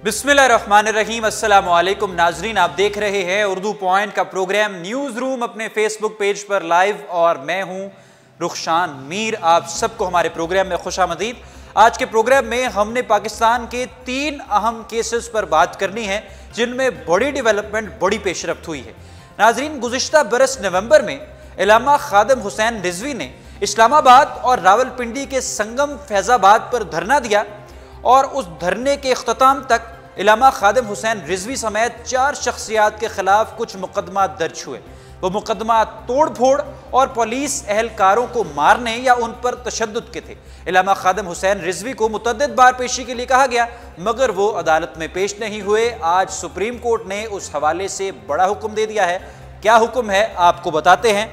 बिस्मिल्लाहिर्रहमानिर्रहीम। अस्सलाम वालेकुम नाजरीन, आप देख रहे हैं उर्दू पॉइंट का प्रोग्राम न्यूज़ रूम अपने फेसबुक पेज पर लाइव और मैं हूं रुखशान मीर। आप सबको हमारे प्रोग्राम में खुशामदीद। आज के प्रोग्राम में हमने पाकिस्तान के 3 अहम केसेस पर बात करनी है जिनमें बड़ी डेवलपमेंट, बड़ी पेशरफ्त हुई है। नाजरीन, गुज़िश्ता बरस नवंबर में इल्लामा खादिम हुसैन रिजवी ने इस्लामाबाद और रावलपिंडी के संगम फैज़ाबाद पर धरना दिया और उस धरने के इख्तिताम तक इल्लामा खादिम हुसैन रिजवी समेत 4 शख्सियात के खिलाफ कुछ मुकदमा दर्ज हुए। वो मुकदमा तोड़ फोड़ और पुलिस एहलकारों को मारने या उन पर तशद्दुद के थे। इल्लामा खादिम हुसैन रिजवी को मुतअद्दिद बार पेशी के लिए कहा गया मगर वो अदालत में पेश नहीं हुए। आज सुप्रीम कोर्ट ने उस हवाले से बड़ा हुक्म दे दिया है। क्या हुक्म है आपको बताते हैं।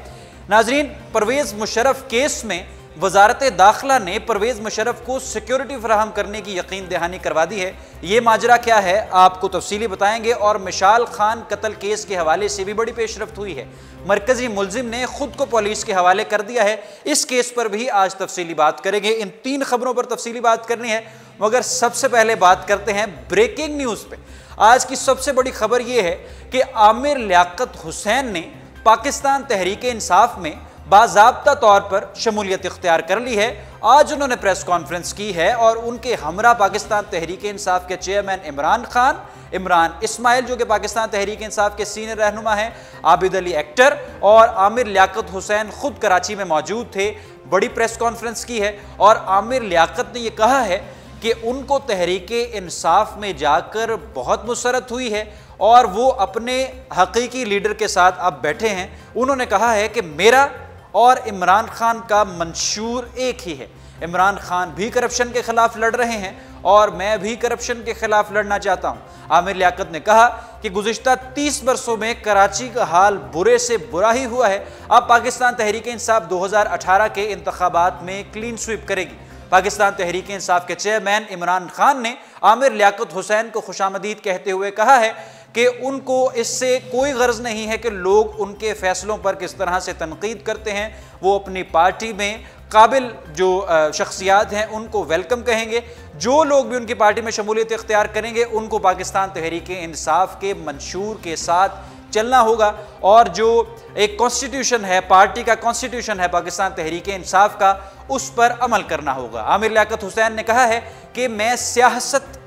नाजरीन, परवेज़ मुशर्रफ केस में वजारत दाखिला ने परवेज़ मुशर्रफ को सिक्योरिटी फराहम करने की यकीन दहानी करवा दी है। ये माजरा क्या है आपको तफसीली बताएंगे। और मिशाल खान कत्ल केस के हवाले से भी बड़ी पेशरफ्त हुई है। मरकजी मुलजिम ने खुद को पुलिस के हवाले कर दिया है। इस केस पर भी आज तफसीली बात करेंगे। इन 3 खबरों पर तफसीली बात करनी है मगर सबसे पहले बात करते हैं ब्रेकिंग न्यूज़ पे। आज की सबसे बड़ी खबर यह है कि आमिर लियाकत हुसैन ने पाकिस्तान तहरीक इंसाफ में बाज़ाब्ता तौर पर शमूलियत इख्तियार कर ली है। आज उन्होंने प्रेस कॉन्फ्रेंस की है और उनके हमरा पाकिस्तान तहरीक इंसाफ के चेयरमैन इमरान इस्माइल, जो कि पाकिस्तान तहरीक इंसाफ के सीनियर रहनुमा हैं, आबिद अली एक्टर और आमिर लियाकत हुसैन खुद कराची में मौजूद थे। बड़ी प्रेस कॉन्फ्रेंस की है और आमिर लियाकत ने यह कहा है कि उनको तहरीक इंसाफ में जाकर बहुत मुसरत हुई है और वो अपने हकीकी लीडर के साथ अब बैठे हैं। उन्होंने कहा है कि मेरा और इमरान खान का मंशूर एक ही है। इमरान खान भी करप्शन के खिलाफ लड़ रहे हैं और मैं भी करप्शन के खिलाफ लड़ना चाहता हूं। आमिर लियाकत ने कहा कि गुज़िश्ता 30 वर्षों में कराची का हाल बुरे से बुरा ही हुआ है। अब पाकिस्तान तहरीक इंसाफ 2018 के इंतखाबात में क्लीन स्वीप करेगी। पाकिस्तान तहरीक इंसाफ के चेयरमैन इमरान खान ने आमिर लियाकत हुसैन को खुशामदीद कहते हुए कहा है कि उनको इससे कोई गर्ज नहीं है कि लोग उनके फैसलों पर किस तरह से तनकीद करते हैं। वो अपनी पार्टी में काबिल जो शख्सियात हैं उनको वेलकम कहेंगे। जो लोग भी उनकी पार्टी में शमूलियत इख्तियार करेंगे उनको पाकिस्तान तहरीक इंसाफ के मंशूर के साथ चलना होगा और जो एक कॉन्स्टिट्यूशन है, पार्टी का कॉन्स्टिट्यूशन है पाकिस्तान तहरीक इंसाफ का, उस पर अमल करना होगा। आमिर लियाकत हुसैन ने कहा है कि मैं सियासत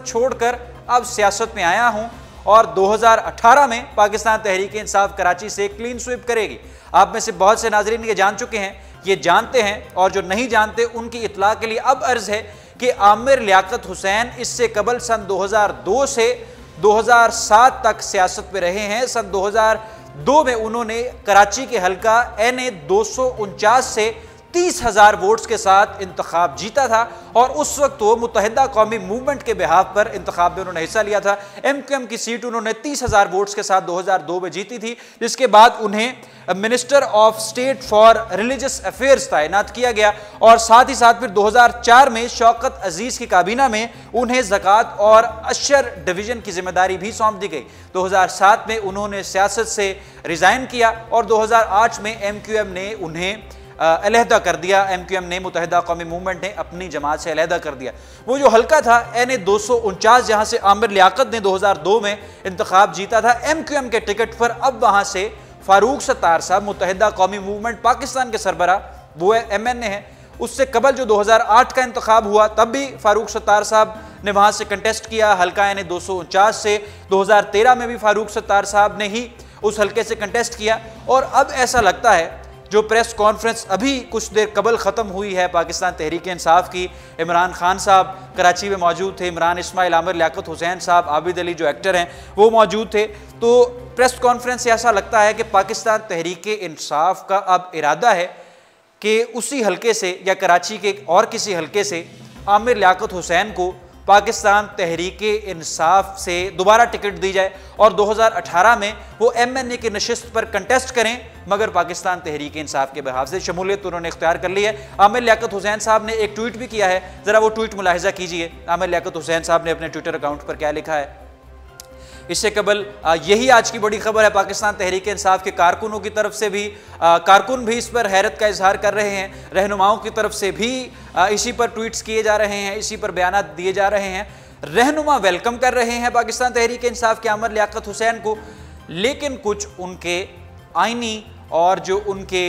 छोड़कर अब सियासत में आया हूं और 2018 में पाकिस्तान तहरीक इंसाफ कराची से क्लीन स्वीप करेगी। आप में से बहुत से नाजरीन ये जान चुके हैं, ये जानते हैं और जो नहीं जानते उनकी इत्तला के लिए अब अर्ज है कि आमिर लियाकत हुसैन इससे कबल सन 2002 से 2007 तक सियासत में रहे हैं। सन 2002 में उन्होंने कराची के हल्का NA 249 से 30,000 वोट्स के साथ इंतखाब जीता था और उस वक्त वो मुत्तहिदा कौमी मूवमेंट के बिहाफ पर इंतखाब में उन्होंने हिस्सा लिया था। MQM की सीट उन्होंने 30,000 वोट्स के साथ 2002 में जीती थी, जिसके बाद उन्हें minister of state for religious affairs तैनात किया गया और साथ ही साथ फिर 2004 में शौकत अजीज की काबीना में उन्हें ज़कात और अशर डिवीजन की जिम्मेदारी भी सौंप दी गई। 2007 में उन्होंने सियासत से रिजाइन किया और 2008 में MQM ने उन्हें अलहदा कर दिया। MQM ने, मुत्तहिदा कौमी मूवमेंट ने अपनी जमात से अलहदा कर दिया। वो जो हल्का था NA 249 जहाँ से आमिर लियाकत ने 2002 में इंतखाब जीता था MQM के टिकट पर, अब वहाँ से फारूक सत्तार साहब, मुत्तहिदा कौमी मूवमेंट पाकिस्तान के सरबरा, वो MNA है। उससे कबल जो 2008 का इंतखाब हुआ तब भी फारूक सत्तार साहब ने वहाँ से कंटेस्ट किया हल्का NA 249 से। 2013 में भी फारूक सत्तार साहब ने ही उस हल्के से कंटेस्ट किया और अब ऐसा लगता है जो प्रेस कॉन्फ्रेंस अभी कुछ देर कबल ख़त्म हुई है पाकिस्तान तहरीक इंसाफ की, इमरान खान साहब कराची में मौजूद थे, इमरान इस्माइल, आमिर लियाकत हुसैन साहब, आबिद अली जो एक्टर हैं वो मौजूद थे। तो प्रेस कॉन्फ्रेंस से ऐसा लगता है कि पाकिस्तान तहरीक इंसाफ का अब इरादा है कि उसी हल्के से या कराची के और किसी हल्के से आमिर लियाकत हुसैन को पाकिस्तान तहरीक इंसाफ से दोबारा टिकट दी जाए और 2018 में वो MNA की नशिस्त पर कंटेस्ट करें मगर पाकिस्तान तहरीक इंसाफ के बिहाफ से शमूलियत उन्होंने इख्तियार कर ली है। आमिर लियाकत हुसैन साहब ने एक ट्वीट भी किया है, ज़रा वो ट्वीट मुलाहिजा कीजिए। आमिर लियाकत हुसैन साहब ने अपने ट्विटर अकाउंट पर क्या लिखा है। इससे कबल यही आज की बड़ी खबर है, पाकिस्तान तहरीक इंसाफ के कारकुनों की तरफ से भी कारकुन भी इस पर हैरत का इजहार कर रहे हैं, रहनुमाओं की तरफ से भी इसी पर ट्वीट्स किए जा रहे हैं, इसी पर बयानात दिए जा रहे हैं। रहनुमा वेलकम कर रहे हैं पाकिस्तान तहरीक इंसाफ के आमिर लियाकत हुसैन को, लेकिन कुछ उनके आईनी और जो उनके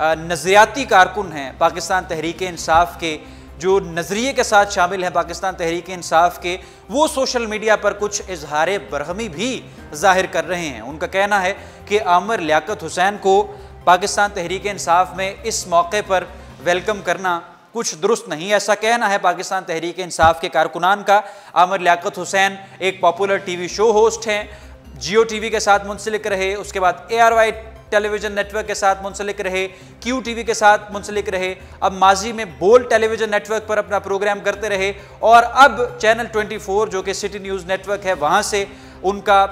नज़रियाती कारकुन हैं पाकिस्तान तहरीक इंसाफ के, जो नज़रिए के साथ शामिल हैं पाकिस्तान तहरीक इंसाफ के, वो सोशल मीडिया पर कुछ इजहार बरहमी भी जाहिर कर रहे हैं। उनका कहना है कि आमिर लियाकत हुसैन को पाकिस्तान तहरीक इंसाफ में इस मौके पर वेलकम करना कुछ दुरुस्त नहीं। ऐसा कहना है पाकिस्तान तहरीक इंसाफ के कारकुनान का। आमिर लियाकत हुसैन एक पॉपुलर टीवी शो होस्ट हैं, जियो टीवी के साथ मुंसलिक रहे, उसके बाद ARY टेलीविजन नेटवर्क के साथ मुंसलिक रहे, QTV के साथ मुंसलिक रहे, अब माजी में बोल टेलीविजन नेटवर्क पर अपना प्रोग्राम करते रहे और अब चैनल 24 जो कि सिटी न्यूज़ नेटवर्क है वहाँ से उनका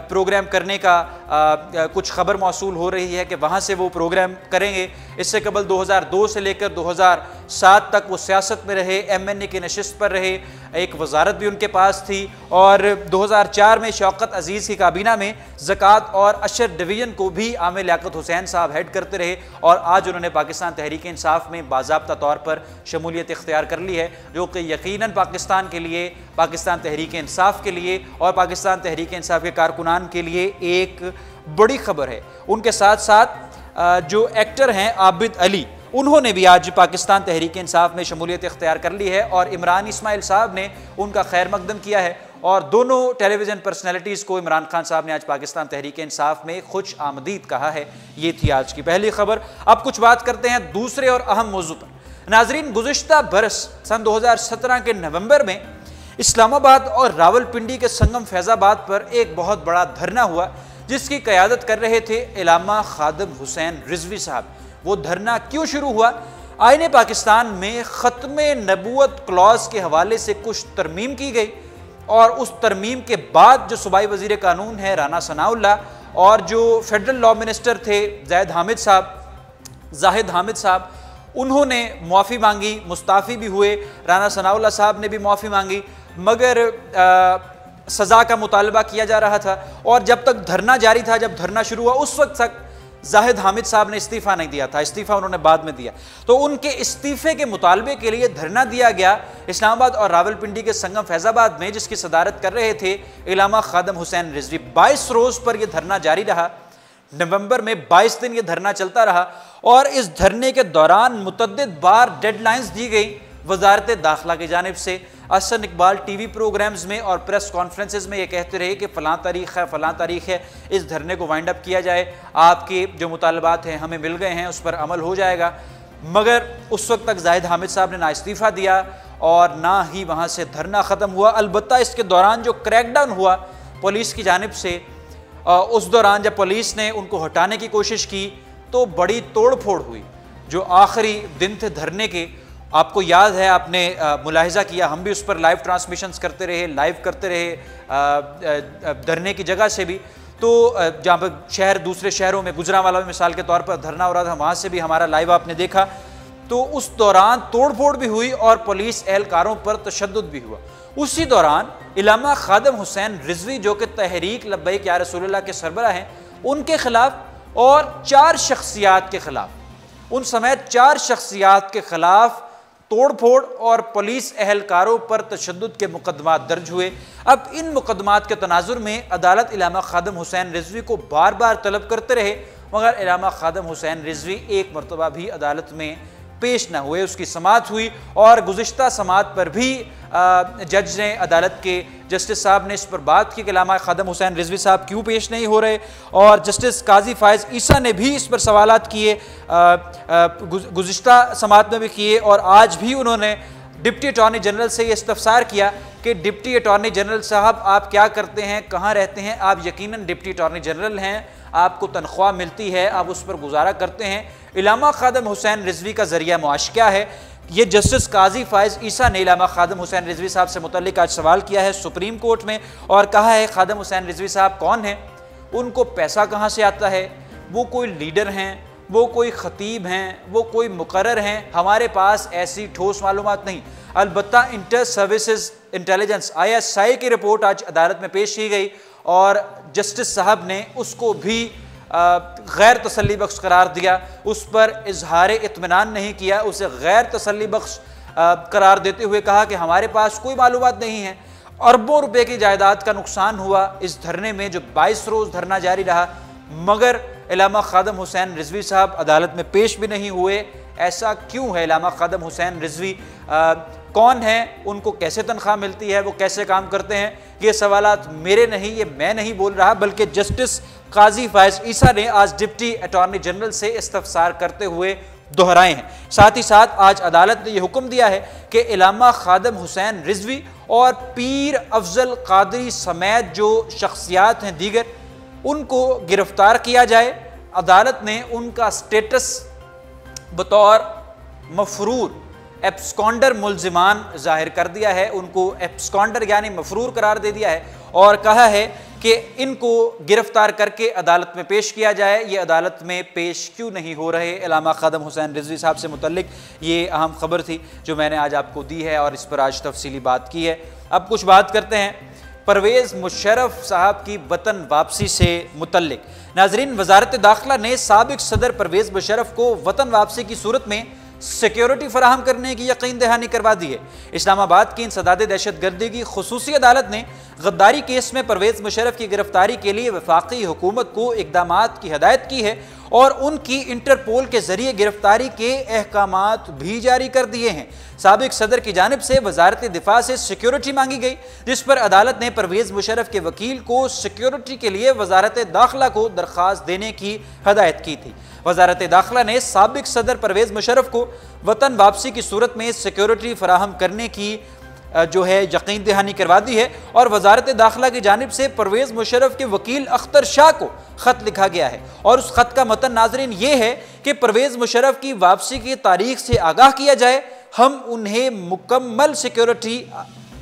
प्रोग्राम करने का कुछ खबर मौसूल हो रही है कि वहाँ से वो प्रोग्राम करेंगे। इससे कबल 2002 से लेकर 2007 तक वो सियासत में रहे, MNA की नशिस्त पर रहे, एक वजारत भी उनके पास थी और 2004 में शौकत अजीज़ की काबीना में ज़कात और अशर डिवीज़न को भी आमिर लियाकत हुसैन साहब हेड करते रहे और आज उन्होंने पाकिस्तान तहरीक इंसाफ में बाज़ाब्ता तौर पर शमूलियत इख्तियार कर ली है, जो कि यकीनन पाकिस्तान के लिए, पाकिस्तान तहरीक इंसाफ के लिए और पाकिस्तान तहरीक इंसाफ के कारकुनान के लिए एक बड़ी खबर है। उनके साथ साथ जो एक्टर हैं आबिद अली, उन्होंने भी आज पाकिस्तान तहरीक इंसाफ में शमूलियत इख्तियार कर ली है और इमरान इस्माइल साहब ने उनका खैर मकदम किया है और दोनों टेलीविज़न पर्सनैलिटीज़ को इमरान खान साहब ने आज पाकिस्तान तहरीक इंसाफ में खुश आमदीद कहा है। ये थी आज की पहली खबर। अब कुछ बात करते हैं दूसरे और अहम मौजू पर। नाजरीन, गुज़िश्ता बरस सन 2017 के नवंबर में इस्लामाबाद और रावलपिंडी के संगम फैज़ाबाद पर एक बहुत बड़ा धरना हुआ, जिसकी क़यादत कर रहे थे इलामा खादिम हुसैन रिजवी साहब। वो धरना क्यों शुरू हुआ? आईने पाकिस्तान में ख़त्म नबूवत क्लॉज के हवाले से कुछ तरमीम की गई और उस तरमीम के बाद जो सूबाई वज़ीर कानून है राना सनाउल्लाह और जो फेडरल लॉ मिनिस्टर थे जाहिद हामिद साहब, उन्होंने मुआफ़ी मांगी, मुस्ताफ़ी भी हुए। राना सनाउल्लाह साहब ने भी मुआफ़ी मांगी, मगर सज़ा का मुतालबा किया जा रहा था और जब तक धरना जारी था, जब धरना शुरू हुआ, उस वक्त तक जाहिद हामिद साहब ने इस्तीफ़ा नहीं दिया था। इस्तीफ़ा उन्होंने बाद में दिया, तो उनके इस्तीफ़े के मुतालबे के लिए धरना दिया गया इस्लामाबाद और रावलपिंडी के संगम फैज़ाबाद में, जिसकी सदारत कर रहे थे इलामा खादिम हुसैन रिजवी। 22 रोज़ पर यह धरना जारी रहा। नवंबर में 22 दिन यह धरना चलता रहा और इस धरने के दौरान मुतअद्दिद बार डेडलाइंस दी गई वजारत दाखिला की जानिब से। अहसन इकबाल टीवी प्रोग्राम्स में और प्रेस कॉन्फ्रेंसेस में ये कहते रहे कि फ़लाँ तारीख़ है, इस धरने को वाइंड अप किया जाए, आपके जो मुतालबात हैं हमें मिल गए हैं, उस पर अमल हो जाएगा। मगर उस वक्त तक जाहिद हामिद साहब ने ना इस्तीफ़ा दिया और ना ही वहाँ से धरना ख़त्म हुआ। अलबत्ता इसके दौरान जो क्रैकडाउन हुआ पुलिस की जानिब से, उस दौरान जब पुलिस ने उनको हटाने की कोशिश की तो बड़ी तोड़ फोड़ हुई। जो आखिरी दिन थे धरने के, आपको याद है, आपने मुलाहिजा किया, हम भी उस पर लाइव ट्रांसमिशंस करते रहे, लाइव करते रहे धरने की जगह से भी। तो जहाँ पर दूसरे शहरों में, गुजरांवाला में मिसाल के तौर पर धरना हो रहा था, वहाँ से भी हमारा लाइव आपने देखा। तो उस दौरान तोड़ फोड़ भी हुई और पुलिस एहलकारों पर तशद्दुद भी हुआ। उसी दौरान इलामा खादिम हुसैन रिजवी, जो कि तहरीक लब्बैक या रसूलुल्लाह के सरबराह हैं, उनके खिलाफ और 4 शख्सियात के खिलाफ, उन समेत 4 शख्सियात के खिलाफ तोड़ फोड़ और पुलिस एहलकारों पर तशद्दुद के मुकदमात दर्ज हुए। अब इन मुकदमात के तनाजुर में अदालत इलामा खादिम हुसैन रिजवी को बार बार तलब करते रहे, मगर इलामा खादिम हुसैन रिजवी एक मरतबा भी अदालत में पेश न हुए। उसकी समाअत हुई और गुज़िश्ता समाअत पर भी जज ने, अदालत के जस्टिस साहब ने इस पर बात की कि इलामा खादिम हुसैन रिजवी साहब क्यों पेश नहीं हो रहे, और जस्टिस काजी फ़ाइज़ ईसा ने भी इस पर सवालात किए, गुज़िश्ता समाअत में भी किए और आज भी उन्होंने डिप्टी अटॉर्नी जनरल से ये इस्तफ़सार किया कि डिप्टी अटॉर्नी जनरल साहब आप क्या करते हैं, कहाँ रहते हैं? आप यकीनन डिप्टी अटॉर्नी जनरल हैं, आपको तनख्वाह मिलती है, आप उस पर गुजारा करते हैं। इलामा खादिम हुसैन रिजवी का ज़रिया मुआश क्या है? ये जस्टिस काजी फ़ाइज़ ईसा ने इलामा खादिम हुसैन रिजवी साहब से मुतल्लिक आज सवाल किया है सुप्रीम कोर्ट में और कहा है खादिम हुसैन रिजवी साहब कौन हैं, उनको पैसा कहाँ से आता है, वो कोई लीडर हैं, वो कोई ख़तीब हैं, वो कोई मुकर्रर हैं? हमारे पास ऐसी ठोस मालूमात नहीं। अलबत्ता इंटर सर्विसेज इंटेलिजेंस ISI की रिपोर्ट आज अदालत में पेश की गई और जस्टिस साहब ने उसको भी गैर तसल्ली बख्श करार दिया, उस पर इजहार इत्मीनान नहीं किया, उसे गैर तसल्ली बख्श करार देते हुए कहा कि हमारे पास कोई मालूमात नहीं है। अरबों रुपए की जायदाद का नुकसान हुआ इस धरने में, जो 22 रोज धरना जारी रहा, मगर इलामा खादम हुसैन रिजवी साहब अदालत में पेश भी नहीं हुए। ऐसा क्यों है? इलामा खादम हुसैन रिजवी कौन है, उनको कैसे तनख्वाह मिलती है, वो कैसे काम करते हैं? ये सवालात मेरे नहीं, ये मैं नहीं बोल रहा, बल्कि जस्टिस काजी फायज ईसा ने आज डिप्टी अटॉर्नी जनरल से इस्तफसार करते हुए दोहराए हैं। साथ ही साथ आज अदालत ने यह हुक्म दिया है कि इलामा खादम हुसैन रिजवी और पीर अफजल कादरी समेत जो शख्सियात हैं दीगर, उनको गिरफ्तार किया जाए। अदालत ने उनका स्टेटस बतौर मफरूर एब्सकॉन्डर मुल्जिमान जाहिर कर दिया है, उनको एब्सकॉन्डर यानी मफरूर करार दे दिया है और कहा है कि इनको गिरफ्तार करके अदालत में पेश किया जाए। ये अदालत में पेश क्यों नहीं हो रहे इलामा खादम हुसैन रिजवी साहब से मुतल्लिक ये अहम खबर थी जो मैंने आज आपको दी है और इस पर आज तफसीली बात की है। अब कुछ बात करते हैं परवेज़ मुशर्रफ साहब की वतन वापसी से मुतल्लिक। नाजरीन, वजारत दाखिला ने साबिक सदर परवेज़ मुशर्रफ को वतन वापसी की सूरत में सिक्योरिटी फराहम करने की यकीन दहानी करवा दी है। इस्लामाबाद की इंसदाद दहशतगर्दी की खुसूसी अदालत ने गद्दारी केस में परवेज़ मुशर्रफ की गिरफ्तारी के लिए वफाकी हुकूमत को इक़दामात की हदायत की है और उनकी इंटरपोल के जरिए गिरफ्तारी के अहकामात भी जारी कर दिए हैं। साबिक सदर की जानिब से वजारत दिफा से सिक्योरिटी मांगी गई, जिस पर अदालत ने परवेज़ मुशर्रफ के वकील को सिक्योरिटी के लिए वजारत दाखिला को दरख्वास्त देने की हदायत की थी। वजारत दाखिला ने साबिक सदर परवेज़ मुशर्रफ को वतन वापसी की सूरत में सिक्योरिटी फराहम करने की जो है यकीन दहानी करवा दी है और वजारत दाखिला की जानिब से परवेज़ मुशर्रफ के वकील अख्तर शाह को ख़त लिखा गया है और उस ख़त का मतन नाजरीन ये है कि परवेज़ मुशर्रफ की वापसी की तारीख से आगाह किया जाए, हम उन्हें मुकम्मल सिक्योरिटी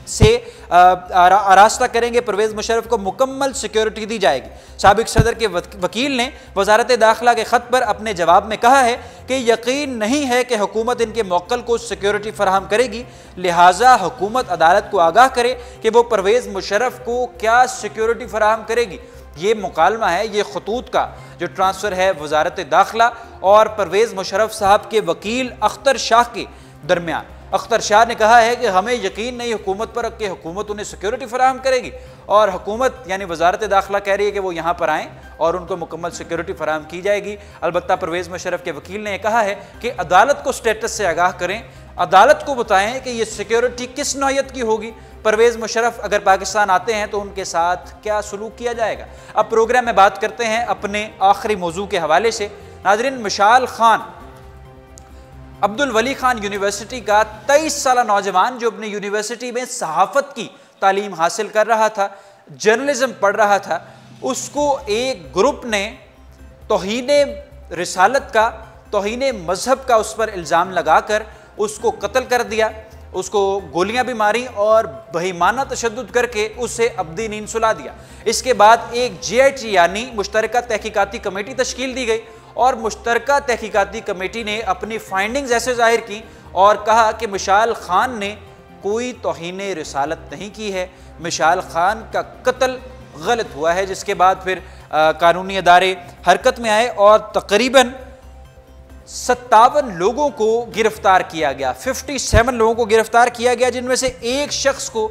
से आरास्ता करेंगे, परवेज़ मुशर्रफ को मुकम्मल सिक्योरिटी दी जाएगी। साबिक सदर के वकील ने वजारत दाखिला के ख़त पर अपने जवाब में कहा है कि यकीन नहीं है कि हुकूमत इनके मौक्कल को सिक्योरिटी फराहम करेगी, लिहाजा हुकूमत अदालत को आगाह करे कि वो परवेज़ मुशर्रफ को क्या सिक्योरिटी फराहम करेगी। ये मुकालमा है, ये खतूत का जो ट्रांसफ़र है वजारत दाखिला और परवेज़ मुशर्रफ साहब के वकील अख्तर शाह के दरमियान। अख्तर शाह ने कहा है कि हमें यकीन नहीं हुकूमत पर कि हुकूमत उन्हें सिक्योरिटी फराहम करेगी और हुकूमत यानी वजारत दाखिला कह रही है कि वो यहाँ पर आएँ और उनको मुकम्मल सिक्योरिटी फराहम की जाएगी। अलबत्ता परवेज़ मुशर्रफ के वकील ने कहा है कि अदालत को स्टेटस से आगाह करें, अदालत को बताएं कि ये सिक्योरिटी किस नौयत की होगी, परवेज़ मुशर्रफ अगर पाकिस्तान आते हैं तो उनके साथ क्या सलूक किया जाएगा। अब प्रोग्राम में बात करते हैं अपने आखिरी मौजू के हवाले से। नाज़रीन, मिशाल खान अब्दुल वली खान यूनिवर्सिटी का 23 साला नौजवान जो अपनी यूनिवर्सिटी में सहाफ़त की तालीम हासिल कर रहा था, जर्नलिज्म पढ़ रहा था, उसको एक ग्रुप ने तौहीने रिसालत का, तौहीने मजहब का उस पर इल्ज़ाम लगाकर उसको कत्ल कर दिया, उसको गोलियां भी मारी और बहिमाना तशद्दुद करके उसे अब्दी नींद सुला दिया। इसके बाद एक JIT यानी मुश्तरका तहकीकाती कमेटी तश्कील दी गई और मुश्तरका तहकीकाती कमेटी ने अपनी फाइंडिंग्स ऐसे जाहिर की और कहा कि मिशाल खान ने कोई तौहीने रिसालत नहीं की है, मिशाल खान का कत्ल गलत हुआ है। जिसके बाद फिर कानूनी अदारे हरकत में आए और तकरीबन 57 लोगों को गिरफ्तार किया गया, 57 लोगों को गिरफ्तार किया गया, जिनमें से एक शख्स को,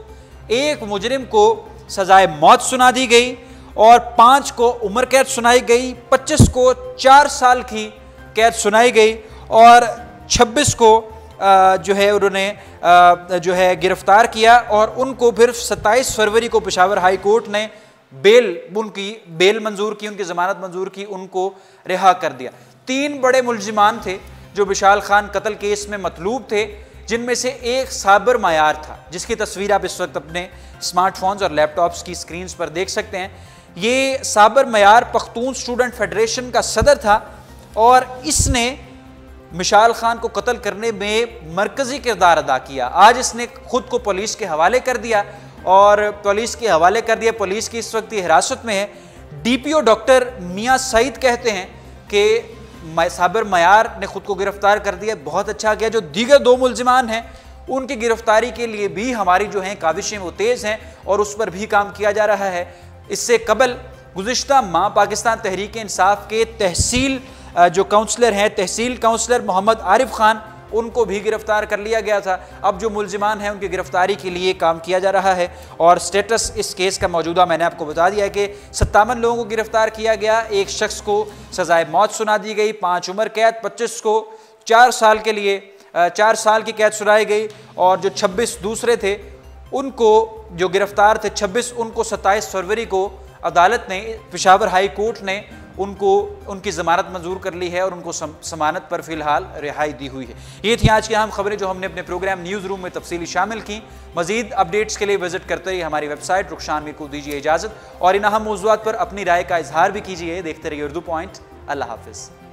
एक मुजरिम को सजाए मौत सुना दी गई और 5 को उम्र कैद सुनाई गई, 25 को 4 साल की कैद सुनाई गई और 26 को जो है उन्होंने जो है गिरफ्तार किया और उनको फिर 27 फरवरी को पेशावर हाई कोर्ट ने उनकी बेल मंजूर की, उनकी जमानत मंजूर की, उनको रिहा कर दिया। 3 बड़े मुल्जिमान थे जो मिशाल खान कत्ल केस में मतलूब थे, जिनमें से एक साबिर मयार था, जिसकी तस्वीर आप इस वक्त अपने स्मार्टफोन्स और लैपटॉप्स की स्क्रीन्स पर देख सकते हैं। ये साबिर मयार पख्तून स्टूडेंट फेडरेशन का सदर था और इसने मिशाल खान को कत्ल करने में मरकज़ी किरदार अदा किया। आज इसने खुद को पुलिस के हवाले कर दिया और पुलिस की इस वक्त हिरासत में है। DPO डॉक्टर मियाँ सईद कहते हैं कि साबिर मयार ने खुद को गिरफ्तार कर दिया, बहुत अच्छा किया। जो दीगर 2 मुल्जिमान हैं उनकी गिरफ्तारी के लिए भी हमारी जो हैं काविशें वो तेज़ हैं और उस पर भी काम किया जा रहा है। इससे कबल गुज़िश्ता माह पाकिस्तान तहरीक इंसाफ के तहसील जो काउंसलर हैं, तहसील काउंसलर मोहम्मद आरिफ खान, उनको भी गिरफ्तार कर लिया गया था। अब जो मुल्जिमान हैं उनकी गिरफ्तारी के लिए काम किया जा रहा है और स्टेटस इस केस का मौजूदा मैंने आपको बता दिया है कि 57 लोगों को गिरफ्तार किया गया, एक शख्स को सजाए मौत सुना दी गई, 5 उम्र कैद, 25 को 4 साल के लिए 4 साल की कैद सुनाई गई और जो 26 दूसरे थे उनको जो गिरफ्तार थे 26 उनको 27 फरवरी को अदालत ने, पेशावर हाई कोर्ट ने उनको उनकी ज़मानत मंजूर कर ली है और उनको जमानत पर फ़िलहाल रिहाई दी हुई है। ये थी आज की अहम खबरें जो हमने अपने प्रोग्राम न्यूज़ रूम में तफसीली शामिल की। मज़ीद अपडेट्स के लिए विजिट करते रहिए हमारी वेबसाइट। रुखशान मीर को दीजिए इजाज़त और इन अहम मौज़ूआत पर अपनी राय का इजहार भी कीजिए। देखते रहिए उर्दू पॉइंट। अल्लाह हाफ़िज़।